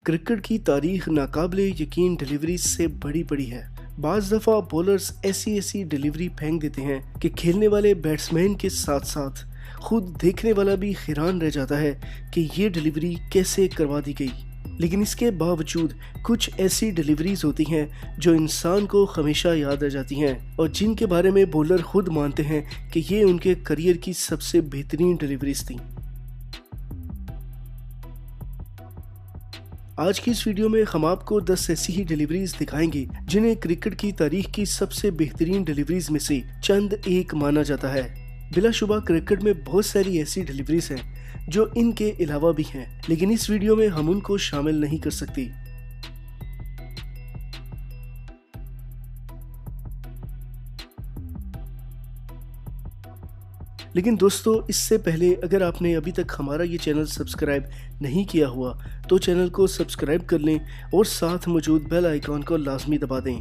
Cricket की तारीख नाकाबिले यकीन डिलीवरी से बड़ी पड़ी है। बाज़ दफ़ा बॉलर्स ऐसी डिलीवरी फेंक देते हैं कि खेलने वाले बैट्समैन के साथ साथ खुद देखने वाला भी हैरान रह जाता है कि ये डिलीवरी कैसे करवा दी गई। लेकिन इसके बावजूद कुछ ऐसी डिलीवरीज होती हैं जो इंसान को हमेशा याद रह जाती हैं और जिनके बारे में बॉलर खुद मानते हैं कि ये उनके करियर की सबसे बेहतरीन डिलीवरीज थी। आज की इस वीडियो में हम आपको 10 ऐसी ही डिलीवरीज दिखाएंगे जिन्हें क्रिकेट की तारीख की सबसे बेहतरीन डिलीवरीज में से चंद एक माना जाता है। बिलाशुबा क्रिकेट में बहुत सारी ऐसी डिलीवरीज हैं जो इनके अलावा भी हैं, लेकिन इस वीडियो में हम उनको शामिल नहीं कर सकते। लेकिन दोस्तों, इससे पहले अगर आपने अभी तक हमारा ये चैनल सब्सक्राइब नहीं किया हुआ तो चैनल को सब्सक्राइब कर लें और साथ मौजूद बेल आइकॉन को लाजमी दबा दें।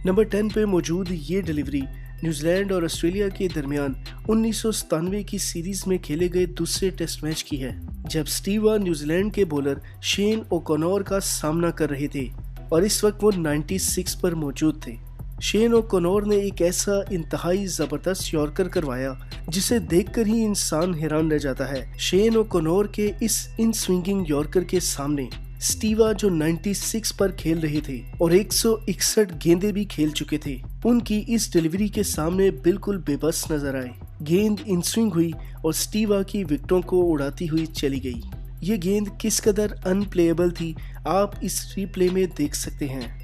नंबर 10 पे मौजूद ये डिलीवरी न्यूजीलैंड और ऑस्ट्रेलिया के दरमियान 1997 की सीरीज में खेले गए दूसरे टेस्ट मैच की है, जब स्टीव वॉ न्यूजीलैंड के बॉलर शेन ओकॉनर का सामना कर रहे थे और इस वक्त वो 96 पर मौजूद थे। शेन ओकॉनर ने एक ऐसा इंतहाई जबरदस्त यॉर्कर करवाया जिसे देखकर ही इंसान हैरान रह जाता है। शेन ओकॉनर के इस इन स्विंगिंग यॉर्कर के सामने स्टीव वॉ जो 96 पर खेल रहे थे और 161 गेंदें भी खेल चुके थे, उनकी इस डिलीवरी के सामने बिल्कुल बेबस नजर आए। गेंद इन स्विंग हुई और स्टीव वॉ की विकेटों को उड़ाती हुई चली गई। ये गेंद किस कदर अनप्लेएबल थी आप इस रीप्ले में देख सकते हैं।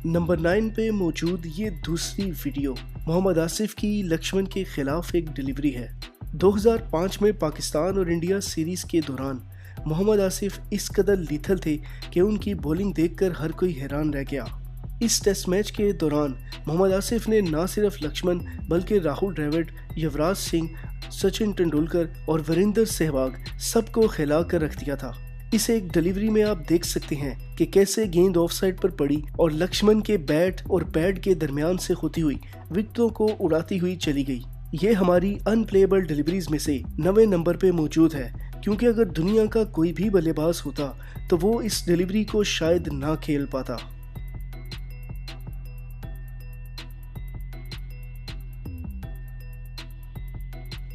नंबर 9 पे मौजूद ये दूसरी वीडियो मोहम्मद आसिफ की लक्ष्मण के खिलाफ एक डिलीवरी है। 2005 में पाकिस्तान और इंडिया सीरीज के दौरान मोहम्मद आसिफ इस कदर लीथल थे कि उनकी बॉलिंग देखकर हर कोई हैरान रह गया। इस टेस्ट मैच के दौरान मोहम्मद आसिफ ने न सिर्फ लक्ष्मण बल्कि राहुल द्रविड़, युवराज सिंह, सचिन तेंदुलकर और वीरेंद्र सहवाग सबको हिला कर रख दिया था। इस एक डिलीवरी में आप देख सकते हैं कि कैसे गेंद ऑफसाइड पर पड़ी और लक्ष्मण के बैट और पैड के दरमियान से होती हुई विकेटों को उड़ाती हुई चली गई। ये हमारी अनप्लेएबल डिलीवरीज में से 9वें नंबर पे मौजूद है, क्योंकि अगर दुनिया का कोई भी बल्लेबाज होता तो वो इस डिलीवरी को शायद ना खेल पाता।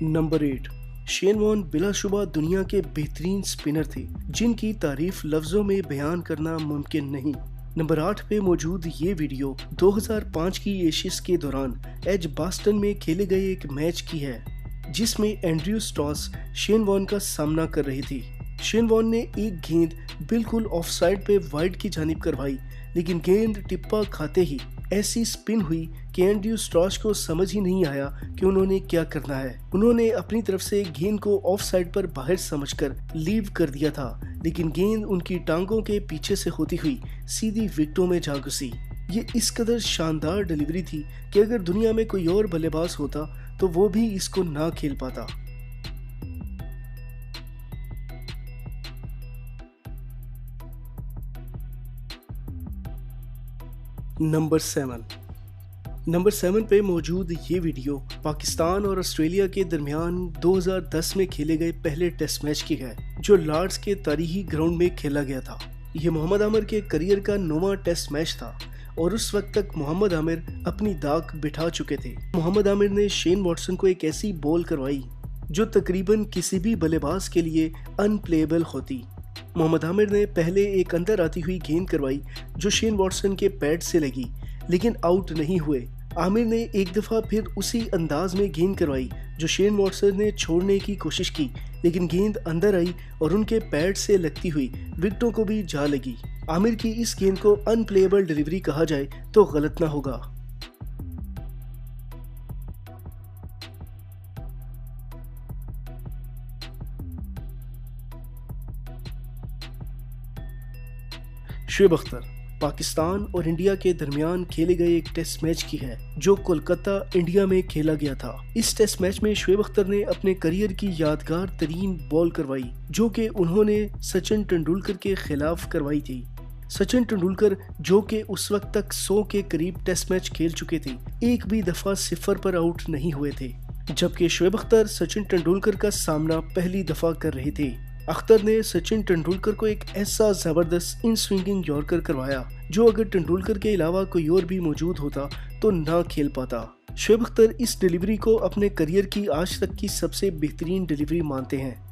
नंबर 8 शेन वॉन बिलाशुबा दुनिया के बेहतरीन स्पिनर थे जिनकी तारीफ लफ्जों में बयान करना मुमकिन नहीं। नंबर 8 पे मौजूद ये वीडियो 2005 की एशियंस के दौरान एजबास्टन में खेले गए एक मैच की है, जिसमें एंड्रयू स्टॉस शेन वॉन का सामना कर रही थी। शेन वॉन ने एक गेंद बिल्कुल ऑफसाइड पे वाइड की जानिब करवाई, लेकिन गेंद टिप्पा खाते ही ऐसी स्पिन हुई कि एंड्रयू स्टॉस को समझ ही नहीं आया कि उन्होंने क्या करना है। उन्होंने अपनी तरफ से गेंद को ऑफ साइड पर बाहर समझकर लीव कर दिया था, लेकिन गेंद उनकी टांगों के पीछे से होती हुई सीधी विकेटों में जा घुसी। ये इस कदर शानदार डिलीवरी थी कि अगर दुनिया में कोई और बल्लेबाज होता तो वो भी इसको ना खेल पाता। नंबर 7 पे मौजूद ये वीडियो पाकिस्तान और ऑस्ट्रेलिया के दरमियान 2010 में खेले गए पहले टेस्ट मैच की है, जो लॉर्ड्स के तारीखी ग्राउंड में खेला गया था। ये मोहम्मद आमिर के करियर का 9वां टेस्ट मैच था और उस वक्त तक मोहम्मद आमिर अपनी दाग बिठा चुके थे। मोहम्मद आमिर ने शेन वॉटसन को एक ऐसी बॉल करवाई जो तकरीबन किसी भी बल्लेबाज के लिए अनप्लेएबल होती। मोहम्मद आमिर ने पहले एक अंदर आती हुई गेंद करवाई जो शेन वॉटसन के पैड से लगी, लेकिन आउट नहीं हुए। आमिर ने एक दफ़ा फिर उसी अंदाज में गेंद करवाई जो शेन वॉटसन ने छोड़ने की कोशिश की, लेकिन गेंद अंदर आई और उनके पैड से लगती हुई विकेटों को भी जा लगी। आमिर की इस गेंद को अनप्लेएबल डिलीवरी कहा जाए तो गलत ना होगा। शुएब अख्तर पाकिस्तान और इंडिया के दरमियान खेले गए एक टेस्ट मैच की है जो कोलकाता इंडिया में खेला गया था। इस टेस्ट मैच में शुएब अख्तर ने अपने करियर की यादगार तरीन बॉल करवाई जो कि उन्होंने सचिन तेंदुलकर के खिलाफ करवाई थी। सचिन तेंदुलकर जो कि उस वक्त तक 100 के करीब टेस्ट मैच खेल चुके थे, एक भी दफा 0 पर आउट नहीं हुए थे, जबकि शोएब अख्तर सचिन तेंदुलकर का सामना पहली दफा कर रहे थे। अख्तर ने सचिन तेंदुलकर को एक ऐसा जबरदस्त इन स्विंगिंग यॉर्कर करवाया जो अगर तेंदुलकर के अलावा कोई और भी मौजूद होता तो ना खेल पाता। शोएब अख्तर इस डिलीवरी को अपने करियर की आज तक की सबसे बेहतरीन डिलीवरी मानते हैं।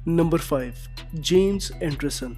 Number 5, James Anderson.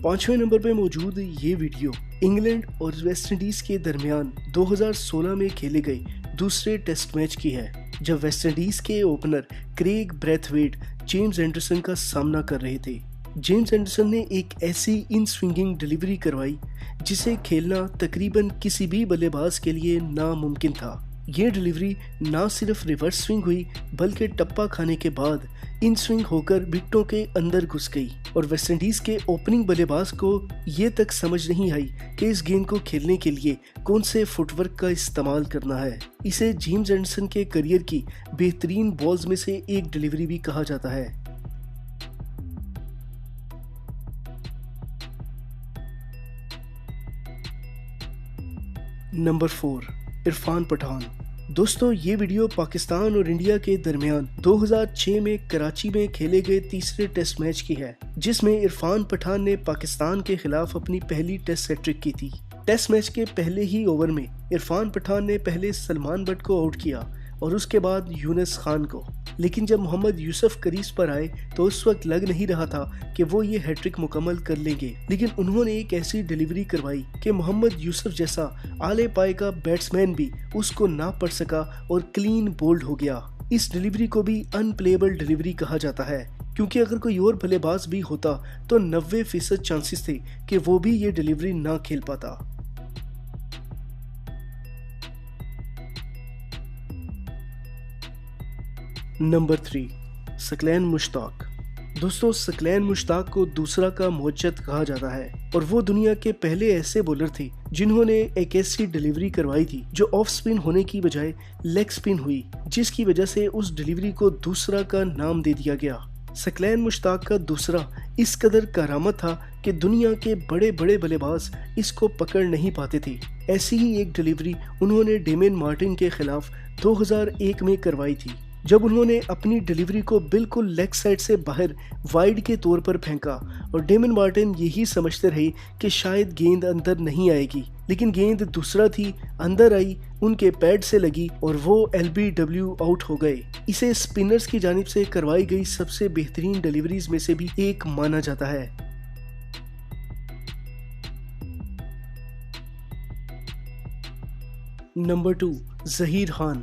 5वें नंबर पे मौजूद ये वीडियो इंग्लैंड और वेस्ट इंडीज के दरमियान 2016 में खेले गए दूसरे टेस्ट मैच की है, जब वेस्ट इंडीज के opener Craig Brathwaite James Anderson का सामना कर रहे थे। जेम्स एंडरसन ने एक ऐसी इन स्विंगिंग डिलीवरी करवाई जिसे खेलना तकरीबन किसी भी बल्लेबाज के लिए नामुमकिन था। ये डिलीवरी ना सिर्फ रिवर्स स्विंग हुई बल्कि टप्पा खाने के बाद इन स्विंग होकर विकेटों के अंदर घुस गई और वेस्टइंडीज के ओपनिंग बल्लेबाज को ये तक समझ नहीं आई कि इस गेंद को खेलने के लिए कौन से फुटवर्क का इस्तेमाल करना है। इसे जेम्स एंडरसन के करियर की बेहतरीन बॉल्स में से एक डिलीवरी भी कहा जाता है। नंबर 4, इरफान पठान। दोस्तों, ये वीडियो पाकिस्तान और इंडिया के दरमियान 2006 में कराची में खेले गए तीसरे टेस्ट मैच की है, जिसमें इरफान पठान ने पाकिस्तान के खिलाफ अपनी पहली टेस्ट हैट्रिक की थी। टेस्ट मैच के पहले ही ओवर में इरफान पठान ने पहले सलमान बट को आउट किया और उसके बाद यूनुस खान को, लेकिन जब मोहम्मद यूसुफ क्रीज पर आए तो उस वक्त लग नहीं रहा था कि वो ये हैट्रिक मुकम्मल कर लेंगे, लेकिन उन्होंने एक ऐसी डिलीवरी करवाई कि मोहम्मद यूसुफ जैसा आले पाए का बैट्समैन भी उसको ना पढ़ सका और क्लीन बोल्ड हो गया। इस डिलीवरी को भी अनप्लेएबल डिलीवरी कहा जाता है, क्योंकि अगर कोई और बल्लेबाज भी होता तो 90% चांसेस थे कि वो भी ये डिलीवरी ना खेल पाता। नंबर 3, सकलैन मुश्ताक। दोस्तों, सकलैन मुश्ताक को दूसरा का मुअज्जद कहा जाता है और वो दुनिया के पहले ऐसे बॉलर थे जिन्होंने एक ऐसी डिलीवरी करवाई थी जो ऑफ स्पिन होने की बजाय लेग स्पिन हुई, जिसकी वजह से उस डिलीवरी को दूसरा का नाम दे दिया गया। सकलैन मुश्ताक का दूसरा इस कदर करामत था कि दुनिया के बड़े बड़े बल्लेबाज इसको पकड़ नहीं पाते थे। ऐसी ही एक डिलीवरी उन्होंने डेमियन मार्टिन के खिलाफ 2001 में करवाई थी, जब उन्होंने अपनी डिलीवरी को बिल्कुल लेग साइड से बाहर वाइड के तौर पर फेंका और डेमियन मार्टिन यही समझते रहे कि शायद गेंद अंदर नहीं आएगी, लेकिन गेंद दूसरा थी, अंदर आई, उनके पैड से लगी और वो LBW आउट हो गए। इसे स्पिनर्स की जानिब से करवाई गई सबसे बेहतरीन डिलीवरीज में से भी एक माना जाता है। नंबर 2, ज़हीर खान।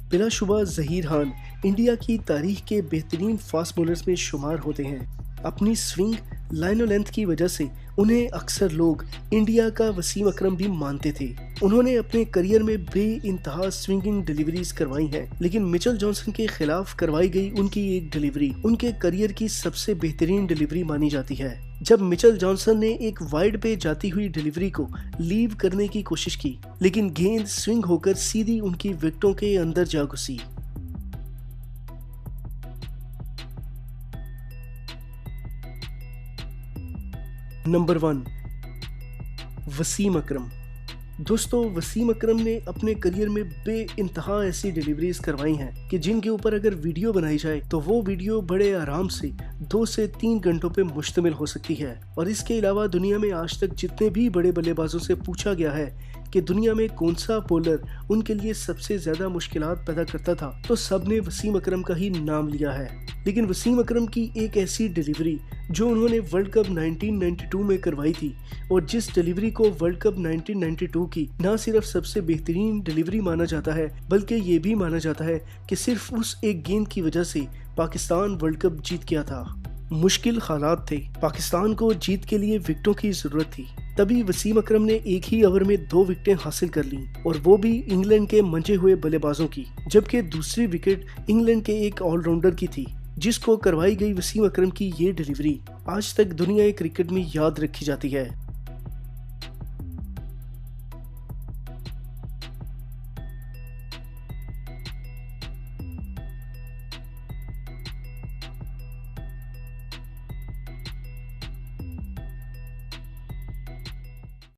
बिलाशुबा ज़हीर खान इंडिया की तारीख के बेहतरीन फास्ट बॉलर्स में शुमार होते हैं। अपनी स्विंग, लाइन और लेंथ की वजह से उन्हें अक्सर लोग इंडिया का वसीम अकरम भी मानते थे। उन्होंने अपने करियर में बेइंतहा स्विंगिंग डिलीवरीज करवाई हैं, लेकिन मिचेल जॉनसन के खिलाफ करवाई गई उनकी एक डिलीवरी उनके करियर की सबसे बेहतरीन डिलीवरी मानी जाती है, जब मिचेल जॉनसन ने एक वाइड पे जाती हुई डिलीवरी को लीव करने की कोशिश की, लेकिन गेंद स्विंग होकर सीधी उनकी विकेटों के अंदर जा घुसी। नंबर 1, वसीम अकरम। दोस्तों, वसीम अकरम ने अपने करियर में बेइंतहा ऐसी डिलीवरीज करवाई हैं कि जिनके ऊपर अगर वीडियो बनाई जाए तो वो वीडियो बड़े आराम से 2 से 3 घंटों पे मुश्तमिल हो सकती है। और इसके अलावा दुनिया में आज तक जितने भी बड़े बल्लेबाजों से पूछा गया है कि दुनिया में कौन सा बॉलर उनके लिए सबसे ज्यादा मुश्किलात पैदा करता था, तो सब ने वसीम अकरम का ही नाम लिया है। लेकिन वसीम अकरम की एक ऐसी डिलीवरी जो उन्होंने वर्ल्ड कप 1992 में करवाई थी और जिस डिलीवरी को वर्ल्ड कप 1992 की न सिर्फ सबसे बेहतरीन डिलीवरी माना जाता है बल्कि ये भी माना जाता है कि सिर्फ उस एक गेंद की वजह से पाकिस्तान वर्ल्ड कप जीत गया था। मुश्किल हालात थे, पाकिस्तान को जीत के लिए विकेटों की जरूरत थी, तभी वसीम अकरम ने एक ही ओवर में 2 विकेटें हासिल कर लीं और वो भी इंग्लैंड के मंजे हुए बल्लेबाजों की, जबकि दूसरी विकेट इंग्लैंड के एक ऑलराउंडर की थी जिसको करवाई गई वसीम अकरम की ये डिलीवरी आज तक दुनिया क्रिकेट में याद रखी जाती है।